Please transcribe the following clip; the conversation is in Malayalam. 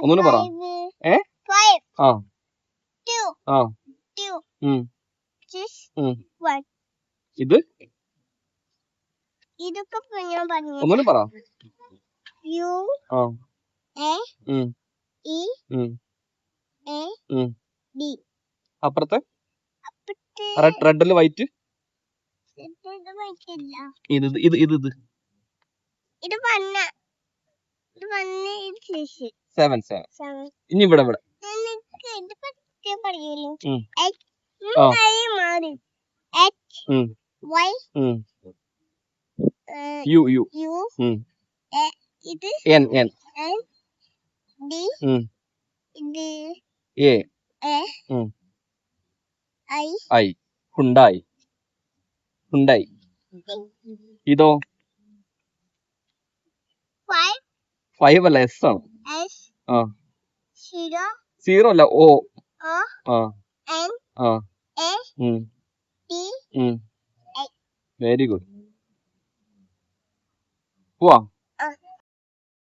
ഒന്നുകൂടി പറ. ഏ ആ ആ ഇത് ഒന്നുകൂടി പറ. അപ്പുറത്തെ റെഡില് വൈറ്റ് ഇത് ഇത് ഇത് ഇത് 7 ഇനി ഇവിടെ ഇവിടെ U U N N A I Hyundai Hyundai. ഇതോ 5 അല്ല എസ് ആണ്. ആ 0 അല്ല ഓ. Very good. പോവാ.